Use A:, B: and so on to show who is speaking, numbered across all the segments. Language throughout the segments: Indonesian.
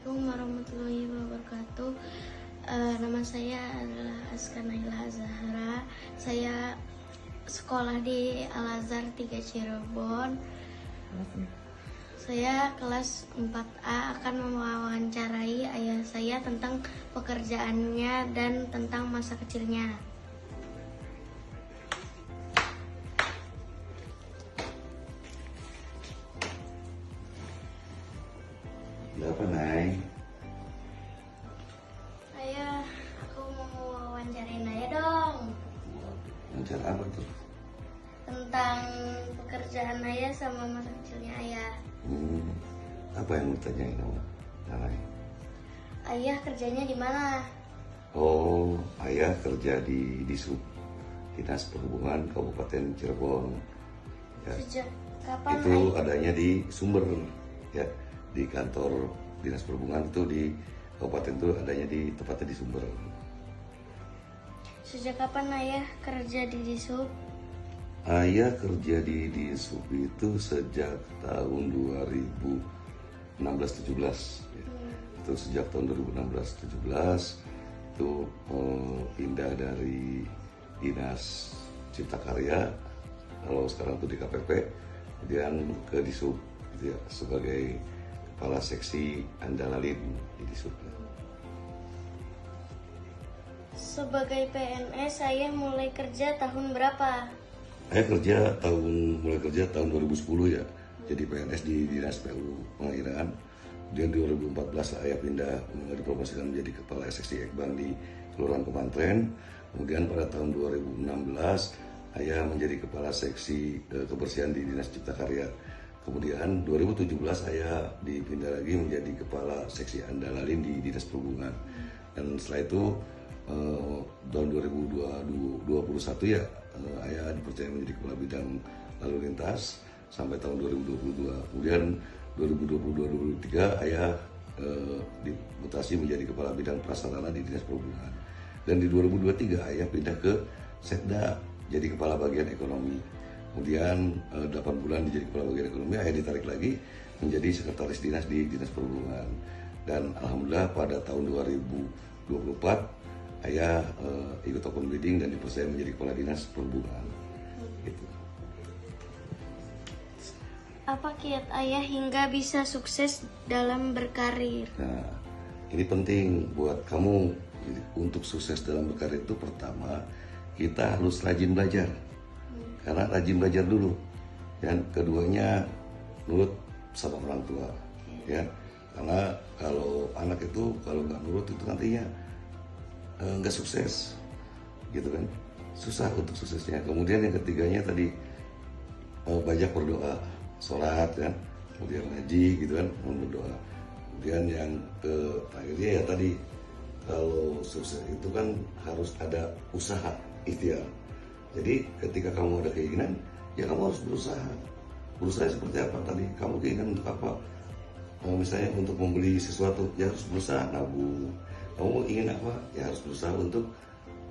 A: Assalamualaikum warahmatullahi wabarakatuh. Nama saya adalah Aska Naila Zahra. Saya sekolah di Al-Azhar 3 Cirebon. Saya kelas 4A akan mewawancarai ayah saya tentang pekerjaannya dan tentang masa kecilnya.
B: Kenapa, Nay?
A: Ayah, aku mau wawancarain ayah dong.
B: Wawancara apa tuh?
A: Tentang pekerjaan ayah sama masa kecilnya ayah.
B: Apa yang mau tanyain sama Nay?
A: Ayah kerjanya di mana?
B: Oh, ayah kerja di Disub, Dinas Perhubungan Kabupaten Cirebon. Ya,
A: Sejak kapan
B: itu
A: ayah?
B: adanya di Sumber, ya, di kantor Dinas Perhubungan itu di kabupaten itu adanya tepatnya di Sumber.
A: Sejak kapan ayah kerja di Disub?
B: Ayah kerja di Disub itu sejak tahun 2016-17. Ya. Itu sejak tahun 2016-17 itu pindah dari Dinas Cipta Karya, kalau sekarang itu di KPP, kemudian ke Disub gitu ya, sebagai Kepala Seksi Andalalin di Disub.
A: Sebagai PNS saya mulai kerja tahun berapa?
B: Saya mulai kerja tahun 2010 ya, jadi PNS di Dinas PU Pengairan. Kemudian 2014 saya pindah dipromosikan menjadi Kepala Seksi Ekban di Kelurahan Kemantren. Kemudian pada tahun 2016 saya menjadi Kepala Seksi Kebersihan di Dinas Cipta Karya. Kemudian 2017 saya dipindah lagi menjadi Kepala Seksi Andalalin di Dinas Perhubungan. Dan setelah itu tahun 2021 ya, saya dipercaya menjadi Kepala Bidang Lalu Lintas sampai tahun 2022. Kemudian 2022-2023 saya dimutasi menjadi Kepala Bidang Prasarana di Dinas Perhubungan. Dan di 2023 saya pindah ke Setda jadi Kepala Bagian Ekonomi. Kemudian 8 bulan jadi Kepala Bagian Ekonomi, saya ditarik lagi menjadi Sekretaris Dinas di Dinas Perhubungan. Dan alhamdulillah pada tahun 2024 saya ikut open bidding dan dipercaya menjadi Kepala Dinas Perhubungan. Gitu.
A: Apa kiat ayah hingga bisa sukses dalam berkarir?
B: Nah, ini penting buat kamu. Jadi, untuk sukses dalam berkarir itu pertama kita harus rajin belajar. Karena rajin belajar dulu. Dan keduanya nurut sama orang tua. Ya, karena kalau anak itu kalau nggak nurut itu nantinya nggak sukses, gitu kan? Susah untuk suksesnya. Kemudian yang ketiganya tadi banyak berdoa, sholat kan, kemudian ngaji gitu kan, berdoa. Kemudian yang terakhirnya ya tadi, kalau sukses itu kan harus ada usaha, ikhtiar. Jadi ketika kamu ada keinginan, ya kamu harus berusaha. Berusaha seperti apa tadi? Kamu keinginan untuk apa? Misalnya untuk membeli sesuatu, ya harus berusaha nabung. Kamu ingin apa? Ya harus berusaha untuk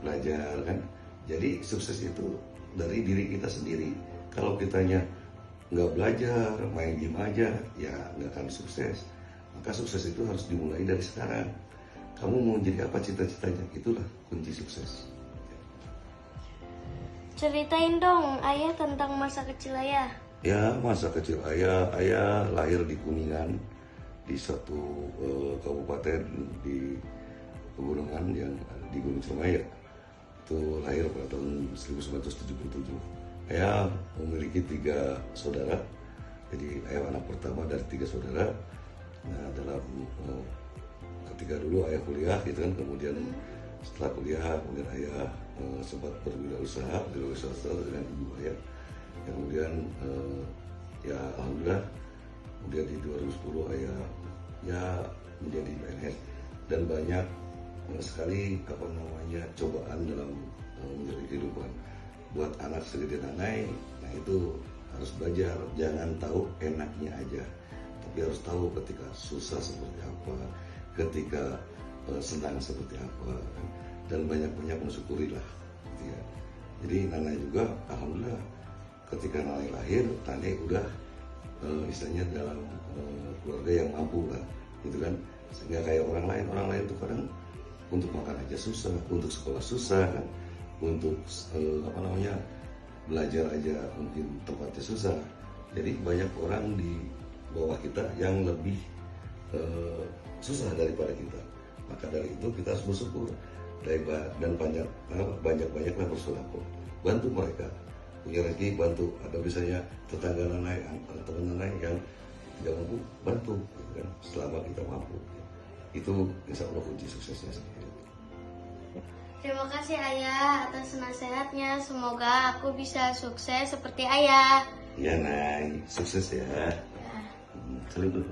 B: belajar kan. Jadi sukses itu dari diri kita sendiri. Kalau kitanya nggak belajar, main game aja, ya nggak akan sukses. Maka sukses itu harus dimulai dari sekarang. Kamu mau jadi apa cita-citanya? Itulah kunci sukses.
A: Ceritain dong ayah tentang masa kecil ayah.
B: Ya, masa kecil ayah lahir di Kuningan, di suatu kabupaten di pegunungan yang di Gunung Ciremai. Itu lahir pada tahun 1977. Ayah memiliki 3 saudara. Jadi ayah anak pertama dari 3 saudara. Nah, dalam ketika dulu ayah kuliah gitu kan, kemudian setelah kuliah kemudian ayah sempat berwirausaha dengan ibu ayah. Kemudian ya alhamdulillah kemudian di 2010 ayah ya menjadi PNS, dan banyak sekali cobaan dalam menjalani kehidupan buat anak segede Nanai. Nah, itu harus belajar, jangan tahu enaknya aja, tapi harus tahu ketika susah seperti apa, ketika senang seperti apa, dan banyak-banyak mensyukurilah gitu ya. Jadi Nanai juga alhamdulillah ketika Nanai lahir, Nanai udah istilahnya dalam keluarga yang mampu lah gitu kan. Sehingga kayak orang lain tuh kadang untuk makan aja susah, untuk sekolah susah kan, untuk belajar aja mungkin tempatnya susah. Jadi banyak orang di bawah kita yang lebih susah daripada kita. Maka dari itu kita harus bersyukur dan banyak-banyaklah bersedekah. Bantu mereka punya rezeki, bantu. Ada misalnya tetangga naik, teman naik yang tidak mampu, bantu gitu kan, selama kita mampu. Itu insya Allah kunci suksesnya seperti itu.
A: Terima kasih Ayah atas nasihatnya. Semoga aku bisa sukses seperti Ayah.
B: Ya Nay, sukses ya.
A: Ya.
B: Salim dulu.